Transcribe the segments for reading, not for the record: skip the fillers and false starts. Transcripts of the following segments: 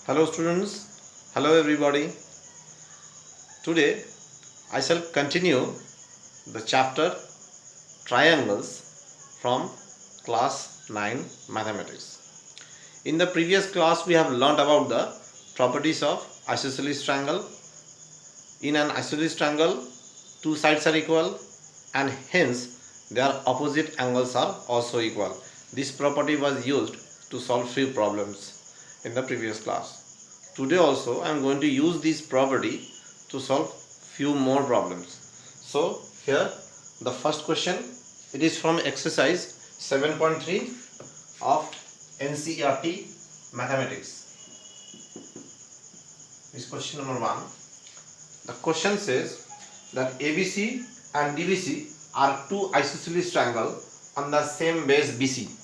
Hello students, hello everybody. Today I shall continue the chapter triangles from class 9 mathematics. In the previous class we have learnt about the properties of isosceles triangle. In an isosceles triangle, two sides are equal and hence their opposite angles are also equal. This property was used to solve few problems in the previous class. Today also I am going to use this property to solve few more problems. So here the first question, it is from exercise 7.3 of NCERT mathematics. This question number 1. The question says that ABC and DBC are two isosceles triangles on the same base BC,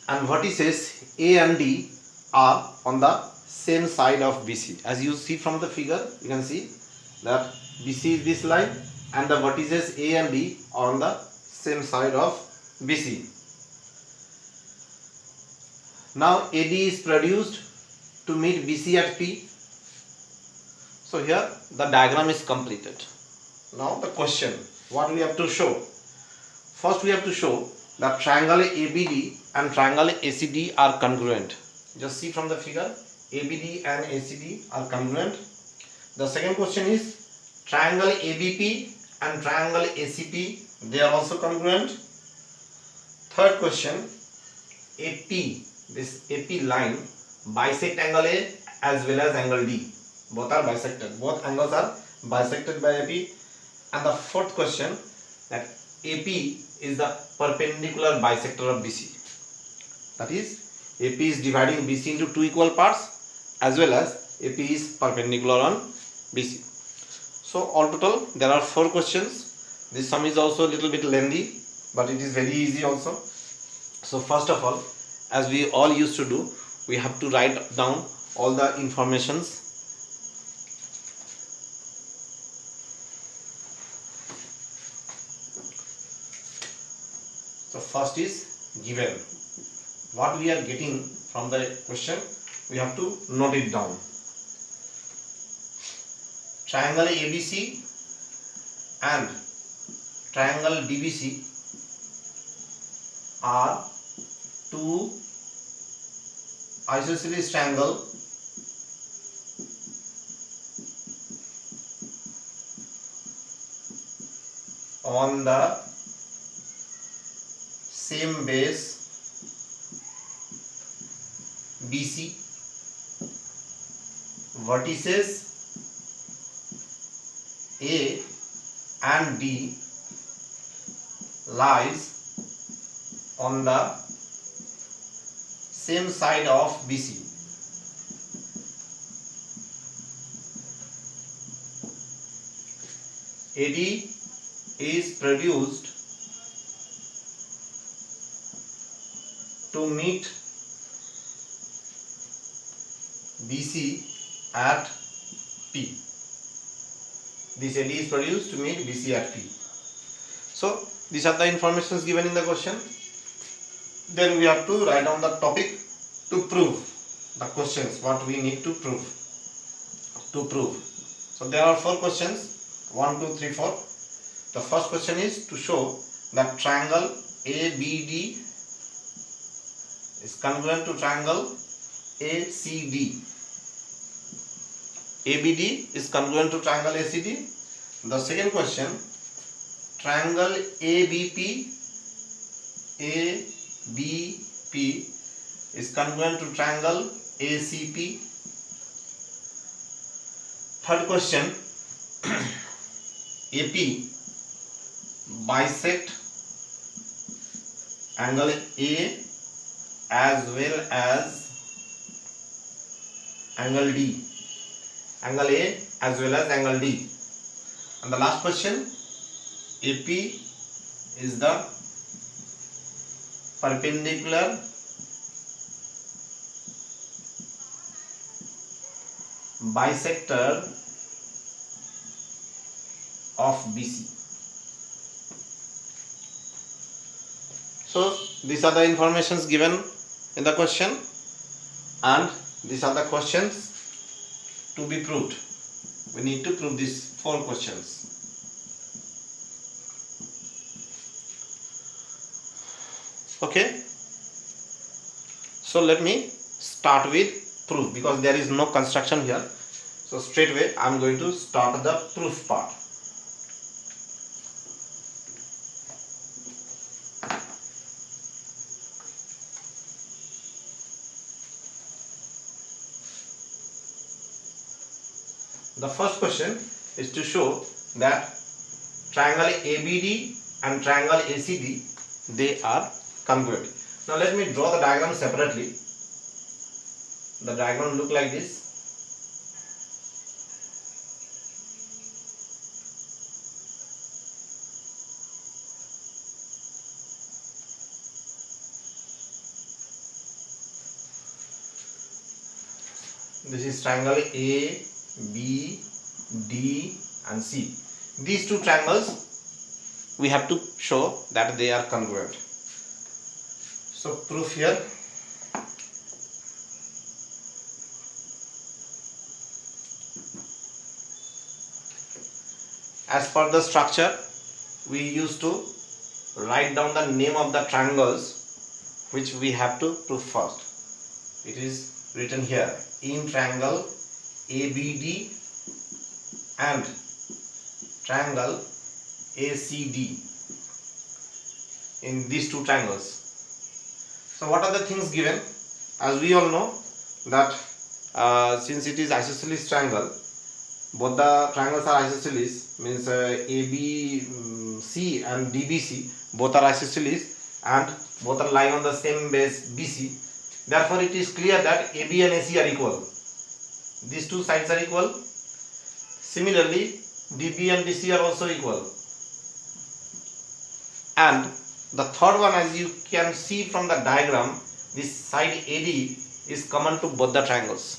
and vertices A and D are on the same side of BC. As you see from the figure, you can see that BC is this line and the vertices A and D are on the same side of BC. Now AD is produced to meet BC at P. So here the diagram is completed. Now the question, what we have to show? First we have to show that triangle ABD and triangle ACD are congruent. Just see from the figure, ABD and ACD are congruent. The second question is triangle ABP and triangle ACP, they are also congruent. Third question, AP, this AP line bisect angle A as well as angle D. Both are bisected. Both angles are bisected by AP. And the fourth question, that AP is the perpendicular bisector of BC. That is, AP is dividing BC into two equal parts as well as AP is perpendicular on BC. So all total there are 4 questions. This sum is also a little bit lengthy, but it is very easy also. So first of all, as we all used to do, we have to write down all the informations. So first is given. What we are getting from the question, we have to note it down. Triangle ABC and triangle DBC are two isosceles triangle on the same base BC. Vertices A and D lies on the same side of BC. AD is produced to meet BC at P. This AD is produced to meet BC at P. So these are the informations given in the question. Then we have to write down the topic to prove the questions, what we need to prove. So there are 4 questions, 1, 2, 3, 4. The first question is to show that triangle ABD is congruent to triangle ACD. ABD is congruent to triangle ACD. The second question, triangle ABP is congruent to triangle ACP. Third question, AP bisect angle A as well as angle D. Angle A as well as angle D. And the last question, AP is the perpendicular bisector of BC. So these are the informations given in the question, and these are the questions to be proved. We need to prove these 4 questions. Okay, so let me start with proof, because there is no construction here. So straight away I am going to start the proof part. The first question is to show that triangle ABD and triangle ACD, they are congruent. Now let me draw the diagram separately. The diagram look like this. This is triangle A, B, D and C. These 2 triangles we have to show that they are congruent. So proof here. As per the structure, we used to write down the name of the triangles which we have to prove first. It is written here in triangle ABD and triangle ACD, in these 2 triangles. So what are the things given? As we all know that since it is isosceles triangle, both the triangles are isosceles, means ABC and DBC both are isosceles and both are lying on the same base BC. Therefore it is clear that AB and AC are equal. These 2 sides are equal. Similarly DB and DC are also equal. And the third one, as you can see from the diagram, this side AD is common to both the triangles.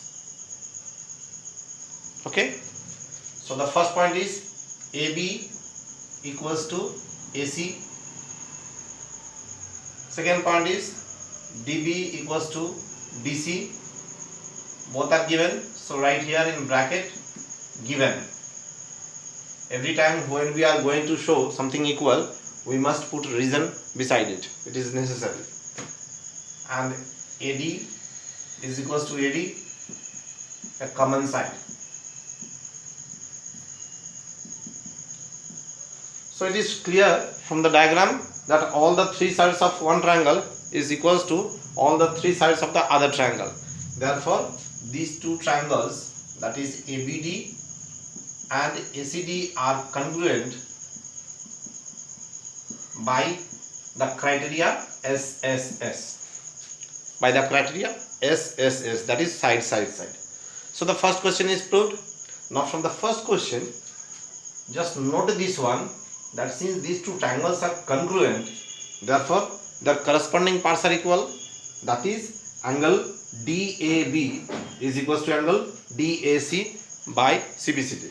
Okay, so the first point is AB equals to AC. Second point is DB equals to DC. Both are given, so write here in bracket given. Every time when we are going to show something equal, we must put reason beside it. It is necessary. And AD is equals to AD, a common side. So it is clear from the diagram that all the 3 sides of one triangle is equals to all the 3 sides of the other triangle. Therefore these 2 triangles, that is ABD and ACD, are congruent by the criteria SSS. By the criteria SSS, that is side. So the first question is proved. Now from the first question, just note this one, that since these 2 triangles are congruent, therefore their corresponding parts are equal. That is angle DAB is equals to angle DAC by CBCD.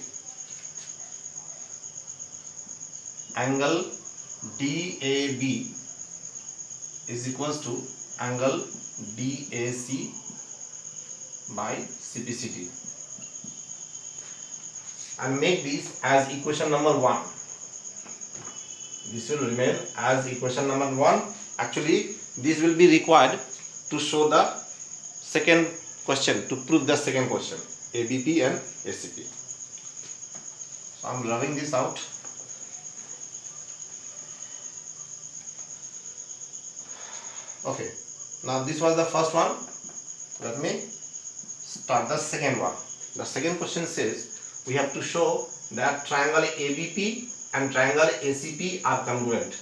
Angle DAB is equals to angle DAC by CBCD, and make this as equation number 1. This will remain as equation number 1. Actually this will be required to show the second question, to prove the second question, ABP and ACP. So I am rubbing this out. Okay, now this was the first one. Let me start the second one. The second question says we have to show that triangle ABP and triangle ACP are congruent.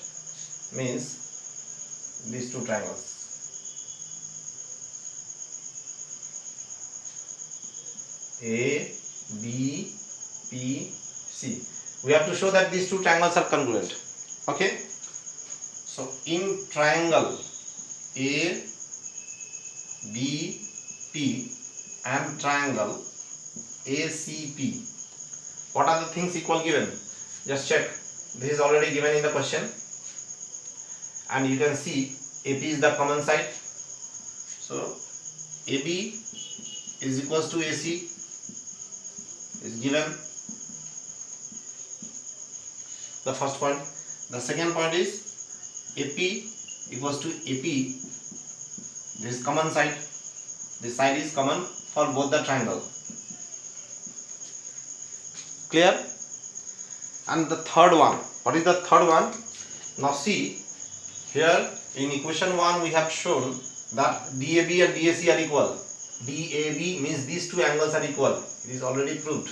Means these 2 triangles. A, B, P, C. We have to show that these 2 triangles are congruent. Okay. So in triangle A, B, P and triangle ACP, what are the things equal given? Just check. This is already given in the question, and you can see AP is the common side. So AB is equals to AC is given. The first point. The second point is AP equals to AP. This is common side. This side is common for both the triangle. Clear? And the third one. What is the third one? Now see, here in equation 1 we have shown that DAB and DAC are equal. DAB means these two angles are equal. It is already proved.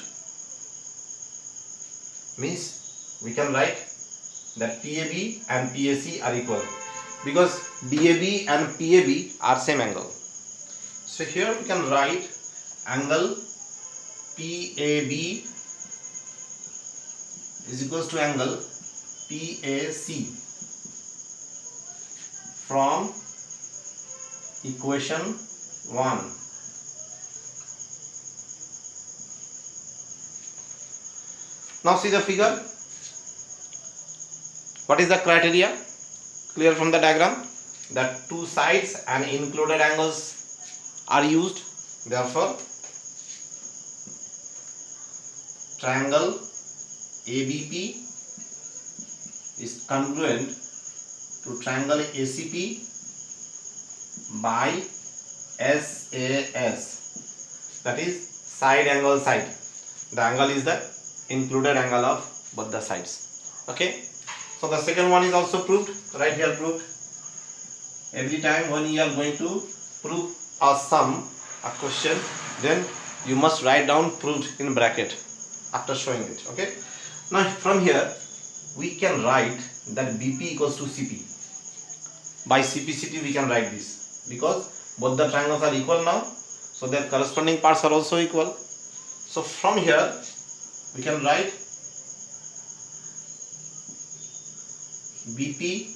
Means we can write that PAB and PAC are equal because DAB and PAB are same angle. So here we can write angle PAB is equals to angle PAC from equation 1. Now see the figure. What is the criteria? Clear from the diagram that two sides and included angles are used. Therefore, triangle ABP is congruent to triangle ACP by SAS. That is side angle side. The angle is the included angle of both the sides. Okay. So the second one is also proved. Right here proved. Every time when you are going to prove a sum, a question, then you must write down proved in bracket after showing it. Okay. Now from here we can write that BP equals to CP. By CPCT we can write this because both the triangles are equal now. So their corresponding parts are also equal. So from here we can write BP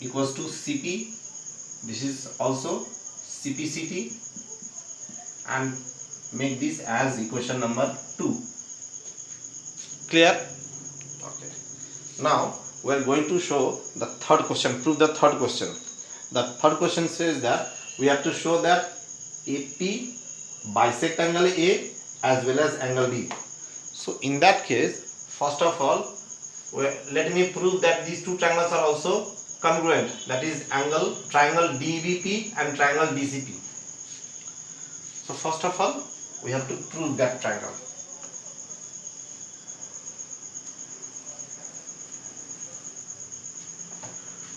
equals to CP. This is also CPCT and make this as equation number 2. Clear? Okay. Now we are going to show the third question, prove the third question. The third question says that we have to show that AP bisect angle A as well as angle B. So in that case, first of all, let me prove that these two triangles are also congruent. That is triangle DBP and triangle DCP. So first of all, we have to prove that triangle.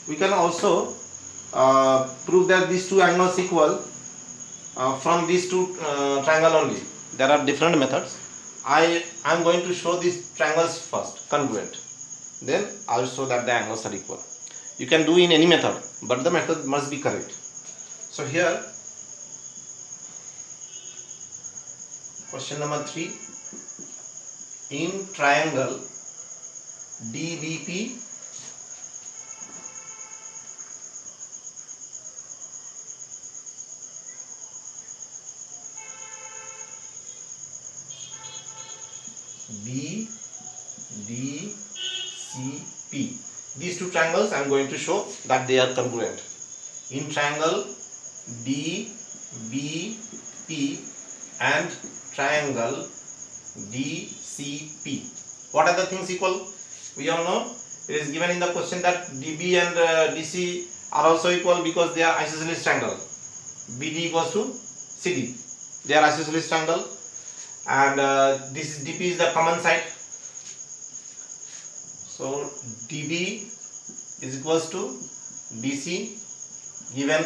We can also prove that these two angles equal from these two triangle only. There are different methods. I am going to show these triangles first, congruent. Then I will show that the angles are equal. You can do in any method, but the method must be correct. So here, question number 3. In triangle DBP, BDCP. These two triangles I am going to show that they are congruent. In triangle DBP and triangle DCP. What are the things equal? We all know it is given in the question that DB and DC are also equal because they are isosceles triangle. BD equals to CD. They are isosceles triangle. And this DP is the common side. So DB is equals to DC given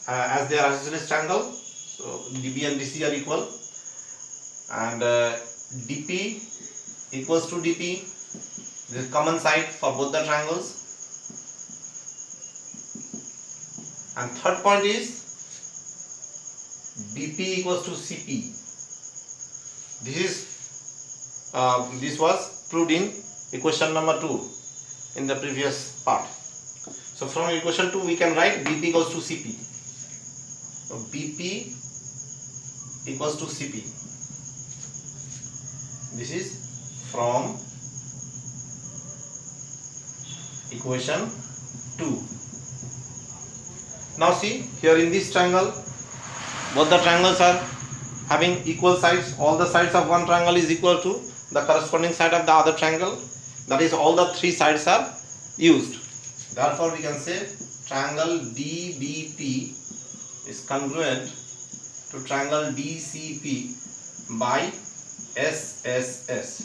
as they are isosceles triangle. So DB and DC are equal. And DP equals to DP. This is common side for both the triangles. And third point is BP equals to CP. This was proved in equation number 2 in the previous part. So from equation 2 we can write BP equals to CP. So BP equals to CP. This is from equation 2. Now see here in this triangle, both the triangles are having equal sides. All the sides of one triangle is equal to the corresponding side of the other triangle. That is, all the three sides are used. Therefore, we can say triangle DBP is congruent to triangle DCP by SSS.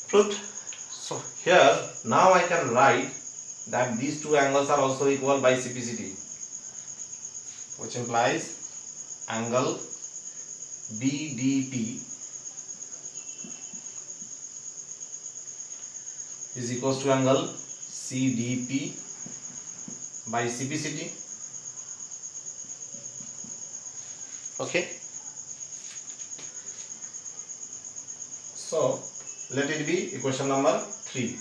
Proved. So here now I can write that these two angles are also equal by CPCT, which implies angle BDP is equals to angle CDP by CPCT. Okay. So let it be equation number 3.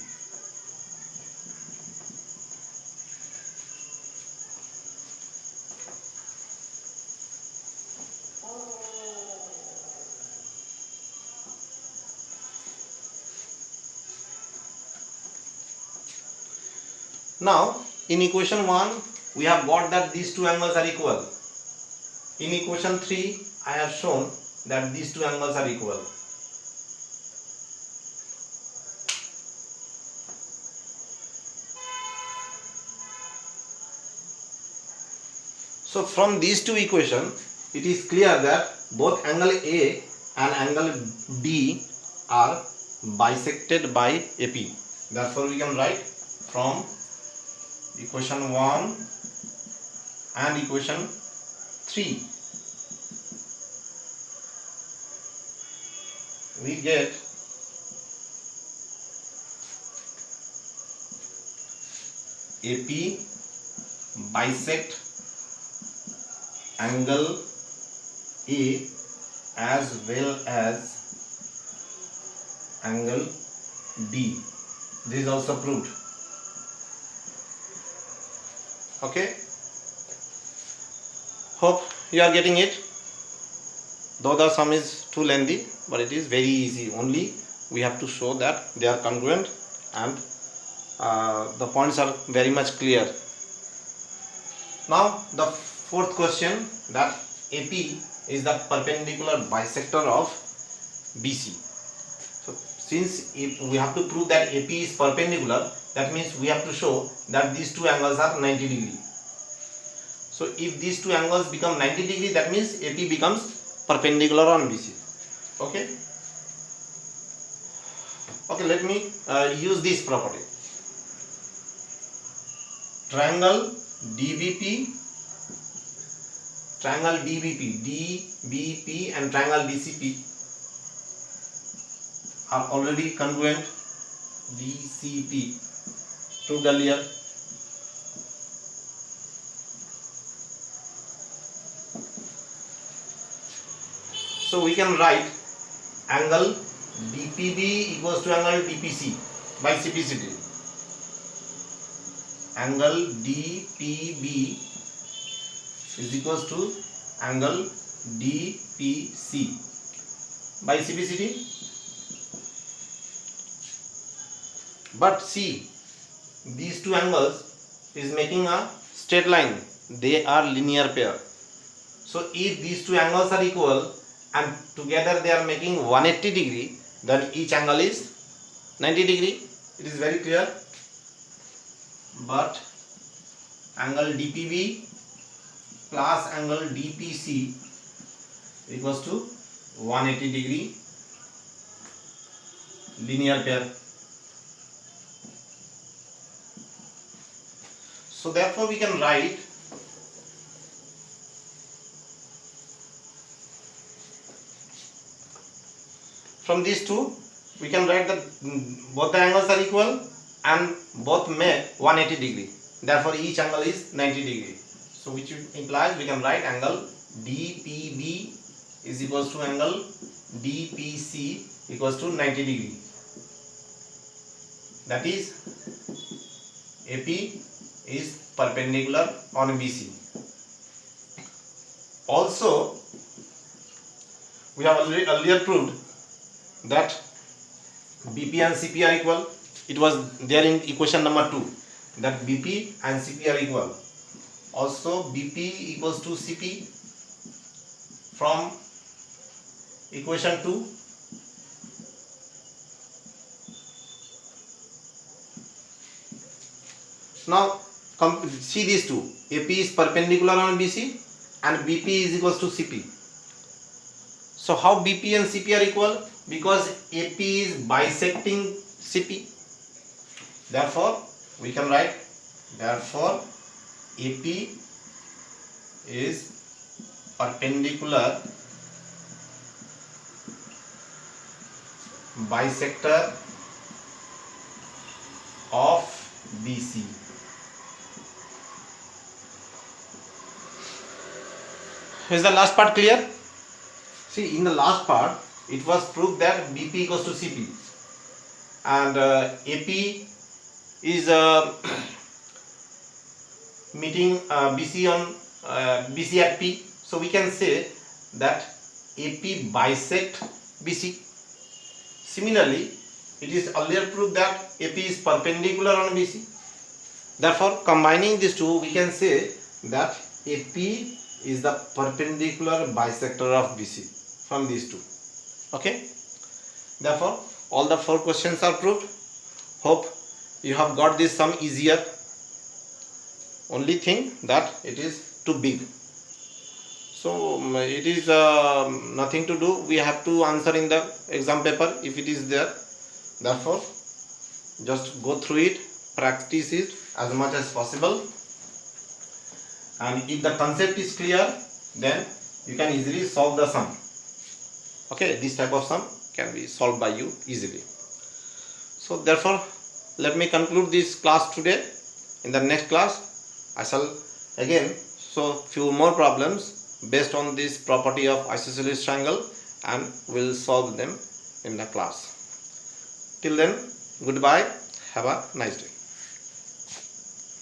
Now in equation 1 we have got that these two angles are equal. In equation 3 I have shown that these two angles are equal. So from these two equations it is clear that both angle A and angle B are bisected by AP. Therefore we can write from equation 1 and equation 3 we get AP bisect angle A as well as angle D. This is also proved. Okay, hope you are getting it, though the sum is too lengthy, but it is very easy. Only we have to show that they are congruent and the points are very much clear. Now the fourth question, that AP is the perpendicular bisector of BC. So since if we have to prove that AP is perpendicular, that means we have to show that these two angles are 90 degree. So if these two angles become 90 degree, that means AP becomes perpendicular on BC. Okay. Okay, let me use this property. Triangle DBP, DBP and triangle DCP are already congruent. DCP proved earlier. So we can write angle DPB equals to angle DPC by CPCT. Angle DPB is equals to angle DPC by CPCT. But see, these two angles is making a straight line. They are linear pair. So if these two angles are equal and together they are making 180 degree, then each angle is 90 degree. It is very clear. But angle DPB plus angle DPC equals to 180 degree linear pair. So therefore we can write from these two, we can write that both the angles are equal and both make 180 degree. Therefore each angle is 90 degree. So which implies we can write angle DPB is equals to angle DPC equals to 90 degree. That is, AP is perpendicular on BC. Also, we have already earlier proved that BP and CP are equal. It was there in equation number 2. that BP and CP are equal. Also BP equals to CP from equation 2. Now see these two. AP is perpendicular on BC and BP is equals to CP. So how BP and CP are equal? Because AP is bisecting CP. Therefore we can write, therefore AP is perpendicular bisector of BC. Is the last part clear? See, in the last part it was proved that BP equals to CP and AP is meeting BC on BC at P. So we can say that AP bisect BC. Similarly, it is earlier proved that AP is perpendicular on BC. Therefore, combining these two, we can say that AP is the perpendicular bisector of BC from these two. Okay. Therefore, all the 4 questions are proved. Hope you have got this sum easier. Only thing that it is too big. So it is nothing to do. We have to answer in the exam paper if it is there. Therefore, just go through it, practice it as much as possible. And if the concept is clear, then you can easily solve the sum. Okay, this type of sum can be solved by you easily. So therefore, let me conclude this class today. In the next class, I shall again show few more problems based on this property of isosceles triangle and will solve them in the class. Till then, goodbye. Have a nice day.